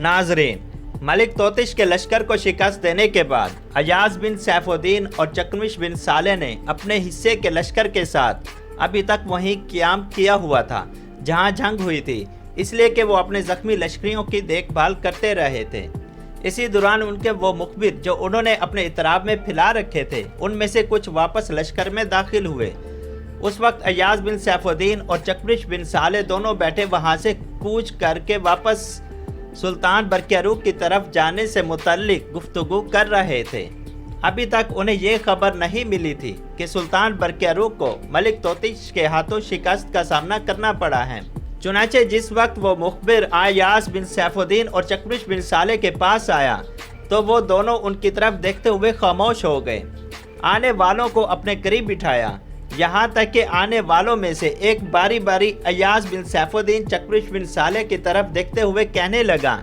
नाज़रीन, मलिक तोतिश के लश्कर को शिकस्त देने के बाद अयाज बिन सैफुद्दीन और चकमिश बिन साले ने अपने हिस्से के लश्कर के साथ अभी तक वहीं क़याम किया हुआ था जहां जंग हुई थी, इसलिए कि वो अपने ज़ख्मी लश्करियों की देखभाल करते रहे थे। इसी दौरान उनके वो मुखबिर जो उन्होंने अपने इतराब में फैला रखे थे, उनमें से कुछ वापस लश्कर में दाखिल हुए। उस वक्त अयाज बिन सैफुद्दीन और चकमिश बिन साले दोनों बैठे वहां से कूच करके वापस सुल्तान बरक़ियारूक की तरफ जाने से मुतल्लिक गुफ्तगू कर रहे थे। अभी तक उन्हें ये खबर नहीं मिली थी कि सुल्तान बरक़ियारूक को मलिक तोतिश के हाथों शिकस्त का सामना करना पड़ा है। चुनांचे जिस वक्त वो मुखबिर अयाज बिन सैफुद्दीन और चकमिश बिन साले के पास आया तो वो दोनों उनकी तरफ देखते हुए खामोश हो गए। आने वालों को अपने करीब बिठाया, यहाँ तक कि आने वालों में से एक बारी बारी अयाज बिन सैफुद्दीन चकमिश बिन साले की तरफ देखते हुए कहने लगा,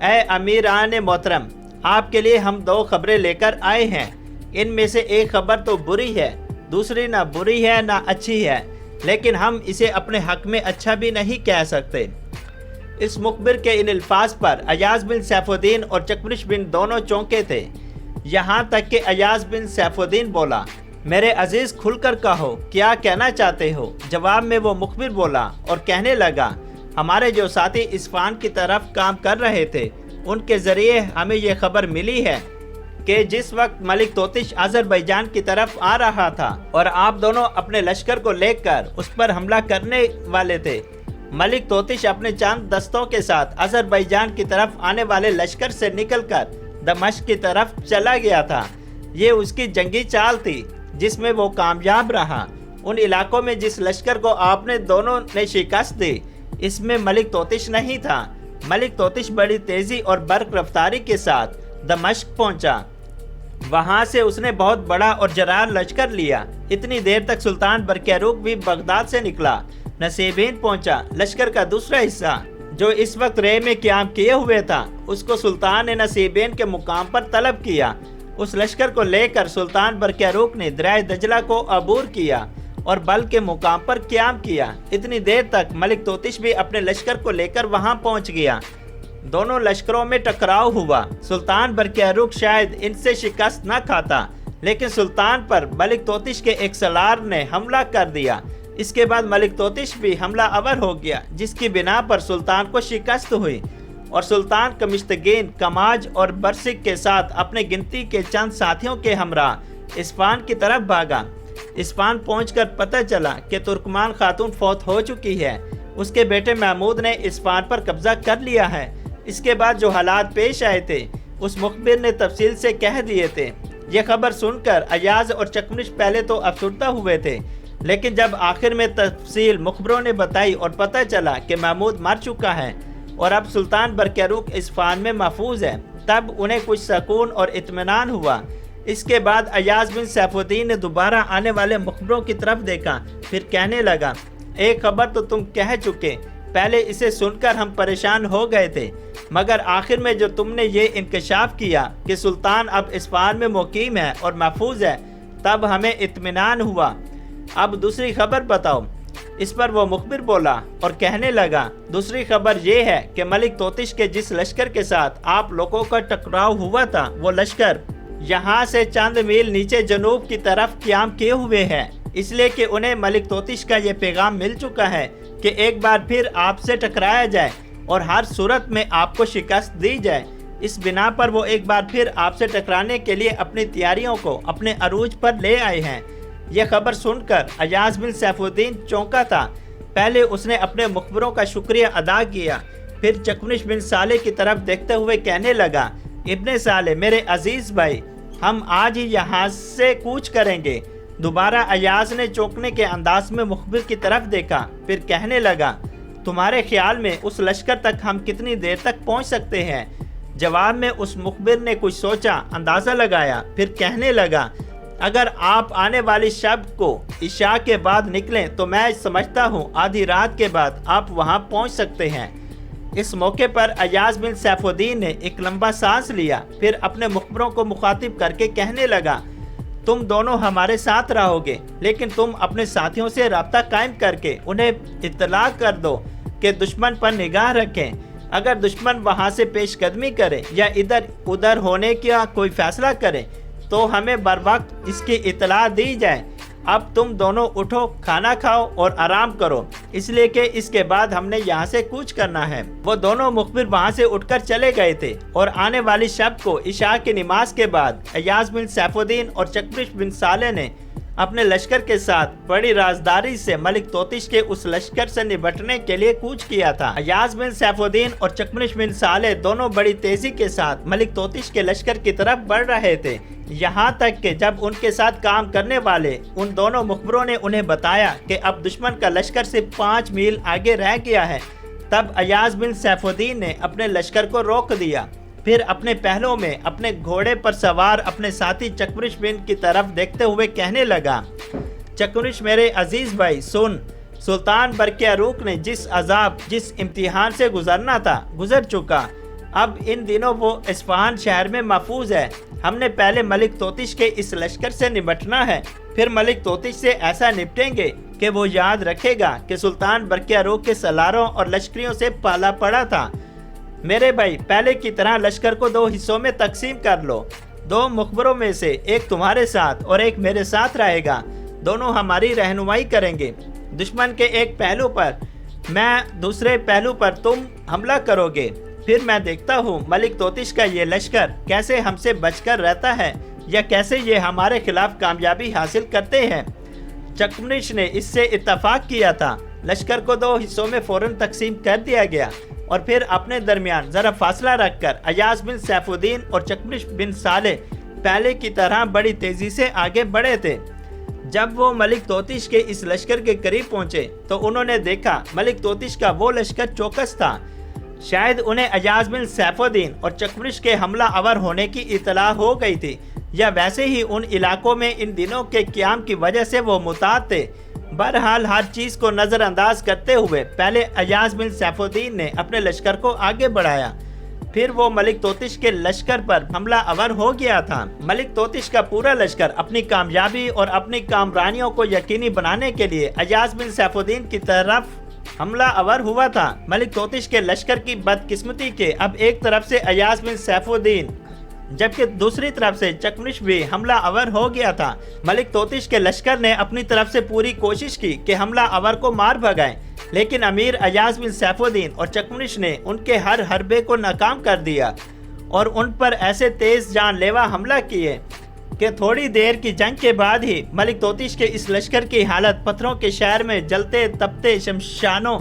ए अमीरान मोहतरम, आपके लिए हम दो खबरें लेकर आए हैं। इनमें से एक खबर तो बुरी है, दूसरी ना बुरी है ना अच्छी है, लेकिन हम इसे अपने हक में अच्छा भी नहीं कह सकते। इस मुखबिर के इन अल्फाज पर अयाज बिन सैफुद्दीन और चकमिश बिन दोनों चौंके थे। यहाँ तक कि अयाज बिन सैफुद्दीन बोला, मेरे अजीज खुलकर कहो, क्या कहना चाहते हो? जवाब में वो मुखबिर बोला और कहने लगा, हमारे जो साथी इस्फहान की तरफ काम कर रहे थे उनके ज़रिए हमें ये खबर मिली है कि जिस वक्त मलिक तोतिश अज़रबैजान की तरफ आ रहा था और आप दोनों अपने लश्कर को लेकर उस पर हमला करने वाले थे, मलिक तोतिश अपने चंद दस्तों के साथ अज़रबैजान की तरफ आने वाले लश्कर से निकलकर दमिश्क की तरफ चला गया था। ये उसकी जंगी चाल थी जिसमें वो कामयाब रहा। उन इलाकों में जिस लश्कर को आपने दोनों ने शिकस्त दी, इसमें मलिक तोतिश नहीं था। मलिक तोतिश बड़ी तेज़ी और बर्क रफ्तारी के साथ दमिश्क पहुंचा। वहां से उसने बहुत बड़ा और जरार लश्कर लिया। इतनी देर तक सुल्तान बरक़ियारूक भी बगदाद से निकला। नसीबीन पहुंचा। लश्कर का दूसरा हिस्सा जो इस वक्त रे में क़याम किए हुए था, उसको सुल्तान ने नसीबीन के मुकाम पर तलब किया। उस लश्कर को लेकर सुल्तान बरक़ियारूक ने दरिया दजला को अबूर किया और बल के मुकाम पर क़याम किया। इतनी देर तक मलिक तोतिश भी अपने लश्कर को लेकर वहां पहुंच गया। दोनों लश्करों में टकराव हुआ। सुल्तान बरक़ियारूक शायद इनसे शिकस्त न खाता, लेकिन सुल्तान पर मलिक तोतिश के एक सलार ने हमला कर दिया। इसके बाद मलिक तोतिश भी हमला आवर हो गया, जिसकी बिना पर सुल्तान को शिकस्त हुई और सुल्तान कमिश्तगीन, कमाज और बरसिक के साथ अपने गिनती के चंद साथियों के हमरा इस्फहान की तरफ भागा। इस्फहान पहुंचकर पता चला कि तुर्कमान खातून फौत हो चुकी है। उसके बेटे महमूद ने इस्फहान पर कब्जा कर लिया है। इसके बाद जो हालात पेश आए थे उस मुखबिर ने तफसील से कह दिए थे। ये खबर सुनकर अयाज और चकमिश पहले तो अफसुर्दा हुए थे, लेकिन जब आखिर में तफसील मुखबरों ने बताई और पता चला कि महमूद मर चुका है और अब सुल्तान बरक़ियारूक इस्फहान में महफूज है, तब उन्हें कुछ सुकून और इत्मीनान हुआ। इसके बाद अयाज बिन सैफुद्दीन ने दोबारा आने वाले मुखबरों की तरफ देखा, फिर कहने लगा, एक खबर तो तुम कह चुके, पहले इसे सुनकर हम परेशान हो गए थे, मगर आखिर में जो तुमने ये इंकशाफ किया कि सुल्तान अब इस्फहान में मुकीम है और महफूज है, तब हमें इत्मीनान हुआ। अब दूसरी खबर बताओ। इस पर वो मुखबिर बोला और कहने लगा, दूसरी खबर ये है कि मलिक तोतिश के जिस लश्कर के साथ आप लोगों का टकराव हुआ था, वो लश्कर यहाँ से चंद मील नीचे जनूब की तरफ क़याम किए हुए हैं, इसलिए कि उन्हें मलिक तोतिश का ये पैगाम मिल चुका है कि एक बार फिर आपसे टकराया जाए और हर सूरत में आपको शिकस्त दी जाए। इस बिना पर वो एक बार फिर आपसे टकराने के लिए अपनी तैयारियों को अपने अरूज पर ले आए हैं। यह खबर सुनकर अयाज बिन सैफुद्दीन चौंका था। पहले उसने अपने मुखबरों का शुक्रिया अदा किया, फिर चकमिश बिन साले की तरफ देखते हुए कहने लगा, इब्ने साले, मेरे अजीज़ भाई, हम आज ही यहाँ से कूच करेंगे। दोबारा अयाज ने चौंकने के अंदाज में मुखबिर की तरफ देखा, फिर कहने लगा, तुम्हारे ख्याल में उस लश्कर तक हम कितनी देर तक पहुँच सकते हैं? जवाब में उस मुखबिर ने कुछ सोचा, अंदाज़ा लगाया, फिर कहने लगा, अगर आप आने वाली शब को इशा के बाद निकलें तो मैं समझता हूँ आधी रात के बाद आप वहाँ पहुँच सकते हैं। इस मौके पर अयाज बिन सैफुद्दीन ने एक लंबा सांस लिया, फिर अपने मुखबरों को मुखातिब करके कहने लगा, तुम दोनों हमारे साथ रहोगे, लेकिन तुम अपने साथियों से राब्ता कायम करके उन्हें इत्तला कर दो कि दुश्मन पर निगाह रखें। اگر دشمن وہاں سے پیش قدمی کرے یا ادھر ادھر ہونے کا کوئی فیصلہ کرے تو ہمیں بر وقت اس کی اطلاع دی جائے۔ اب تم دونوں اٹھو، کھانا کھاؤ اور آرام کرو، اس لیے کہ اس کے بعد ہم نے یہاں سے کوچ کرنا ہے۔ وہ دونوں مخبر وہاں سے اٹھ کر چلے گئے تھے اور آنے والی شب کو عشاء کی نماز کے بعد ایاز بن سیف الدین اور چکمش بن صالح نے اپنے لشکر کے ساتھ بڑی رازداری سے ملک توتش کے اس لشکر سے نبٹنے کے لیے کوچ کیا تھا۔ ایاز بن سیف الدین اور چکمش بن صالح دونوں بڑی تیزی کے ساتھ ملک توتش کے لشکر کی طرف بڑھ رہے تھے، یہاں تک کہ جب ان کے ساتھ کام کرنے والے ان دونوں مخبروں نے انہیں بتایا کہ اب دشمن کا لشکر صرف 5 میل آگے رہ گیا ہے، تب ایاز بن سیف الدین نے اپنے لشکر کو روک دیا، پھر اپنے پہلوں میں اپنے گھوڑے پر سوار اپنے ساتھی چکمش بن کی طرف دیکھتے ہوئے کہنے لگا، چکمش میرے عزیز بھائی سن، سلطان برقیاروق نے جس عذاب جس امتحان سے گزرنا تھا گزر چکا، اب ان دنوں وہ اصفہان شہر میں محفوظ ہے۔ ہم نے پہلے ملک توتش کے اس لشکر سے نمٹنا ہے، پھر ملک توتش سے ایسا نپٹیں گے کہ وہ یاد رکھے گا کہ سلطان برقیاروق کے سالاروں اور لشکریوں سے پالا پڑا تھا۔ میرے بھائی پہلے کی طرح لشکر کو 2 حصوں میں تقسیم کر لو، 2 مخبروں میں سے ایک تمہارے ساتھ اور ایک میرے ساتھ رہے گا، دونوں ہماری رہنمائی کریں گے۔ دشمن کے ایک پہلو پر میں، دوسرے پہلو پر تم حملہ کرو گے، پھر میں دیکھتا ہوں ملک توتش کا یہ لشکر کیسے ہم سے بچ کر رہتا ہے یا کیسے یہ ہمارے خلاف کامیابی حاصل کرتے ہیں۔ چکمش نے اس سے اتفاق کیا تھا، لشکر کو 2 حصوں میں فوراً تقسیم کر دیا گیا اور پھر اپنے درمیان ذرا فاصلہ رکھ کر ایاز بن سیف الدین اور چکمش بن صالح پہلے کی طرح بڑی تیزی سے آگے بڑھے تھے۔ جب وہ ملک توتش کے اس لشکر کے قریب پہنچے تو انہوں نے دیکھا ملک توتش کا وہ لشکر چوکس تھا، شاید انہیں ایاز بن سیف الدین اور چکمش کے حملہ آور ہونے کی اطلاع ہو گئی تھی یا ویسے ہی ان علاقوں میں ان دنوں کے قیام کی وجہ سے وہ محتاط تھے۔ بہرحال ہر چیز کو نظر انداز کرتے ہوئے پہلے ایاز بن سیف الدین نے اپنے لشکر کو آگے بڑھایا، پھر وہ ملک توتش کے لشکر پر حملہ آور ہو گیا تھا۔ ملک توتش کا پورا لشکر اپنی کامیابی اور اپنی کامرانیوں کو یقینی بنانے کے لیے ایاز بن سیف الدین کی طرف حملہ آور ہوا تھا۔ ملک توتش کے لشکر کی بدقسمتی کے اب ایک طرف سے ایاز بن سیف الدین جبکہ دوسری طرف سے چکمش بھی حملہ آور ہو گیا تھا۔ ملک توتش کے لشکر نے اپنی طرف سے پوری کوشش کی کہ حملہ آور کو مار بھگائیں، لیکن امیر ایاز بن سیف الدین اور چکمش نے ان کے ہر حربے کو ناکام کر دیا اور ان پر ایسے تیز جان لیوا حملہ کیے کہ تھوڑی دیر کی جنگ کے بعد ہی ملک توتش کے اس لشکر کی حالت پتھروں کے شہر میں جلتے تپتے شمشانوں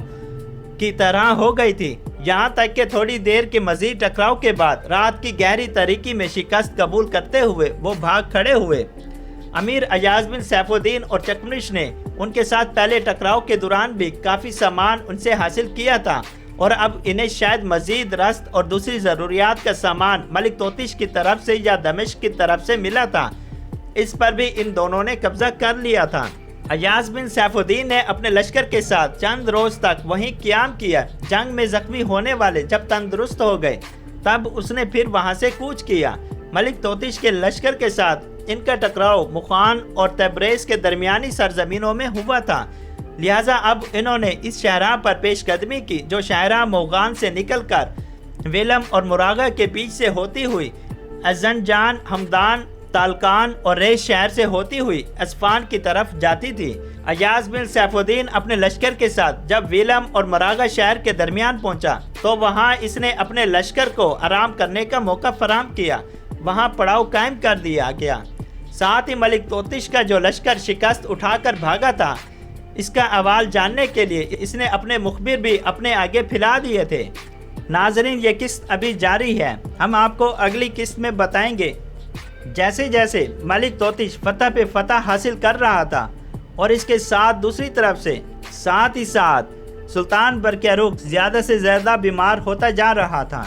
کی طرح ہو گئی تھی، یہاں تک کہ تھوڑی دیر کے مزید ٹکراؤ کے بعد رات کی گہری تاریکی میں شکست قبول کرتے ہوئے وہ بھاگ کھڑے ہوئے۔ امیر ایاز بن سیف الدین اور چکمش نے ان کے ساتھ پہلے ٹکراؤ کے دوران بھی کافی سامان ان سے حاصل کیا تھا اور اب انہیں شاید مزید رسد اور دوسری ضروریات کا سامان ملک توتش کی طرف سے یا دمشق کی طرف سے ملا تھا، اس پر بھی ان دونوں نے قبضہ کر لیا تھا۔ ایاز بن سیف الدین نے اپنے لشکر کے ساتھ چند روز تک وہیں قیام کیا، جنگ میں زخمی ہونے والے جب تندرست ہو گئے تب اس نے پھر وہاں سے کوچ کیا۔ ملک توتش کے لشکر کے ساتھ ان کا ٹکراؤ مخان اور تبریز کے درمیانی سرزمینوں میں ہوا تھا، لہٰذا اب انہوں نے اس شاہراہ پر پیش قدمی کی جو شاہراہ موغان سے نکل کر ویلم اور مراغہ کے بیچ سے ہوتی ہوئی ازنجان، ہمدان، تالکان اور ریش شہر سے ہوتی ہوئی اصفہان کی طرف جاتی تھی۔ ایاز بن سیف الدین اپنے لشکر کے ساتھ جب ویلم اور مراغہ شہر کے درمیان پہنچا تو وہاں اس نے اپنے لشکر کو آرام کرنے کا موقع فراہم کیا، وہاں پڑاؤ قائم کر دیا گیا۔ ساتھ ہی ملک توتش کا جو لشکر شکست اٹھا کر بھاگا تھا اس کا احوال جاننے کے لیے اس نے اپنے مخبر بھی اپنے آگے پھیلا دیے تھے۔ ناظرین یہ قسط ابھی جاری ہے، ہم آپ کو اگلی قسط میں بتائیں گے جیسے جیسے ملک توتش فتح پہ فتح حاصل کر رہا تھا اور اس کے ساتھ دوسری طرف سے ساتھ ہی ساتھ سلطان برقیاروق زیادہ سے زیادہ بیمار ہوتا جا رہا تھا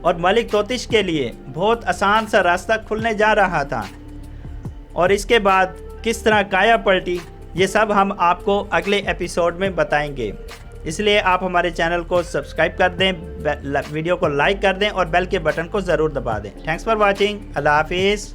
اور ملک توتش کے لیے بہت آسان سا راستہ کھلنے جا رہا تھا، اور اس کے بعد کس طرح کایا پلٹی یہ سب ہم آپ کو اگلے ایپیسوڈ میں بتائیں گے، اس لیے آپ ہمارے چینل کو سبسکرائب کر دیں، ویڈیو کو لائک کر دیں اور بیل کے بٹن کو ضرور دبا دیں۔ تھینکس فار واچنگ، اللہ حافظ۔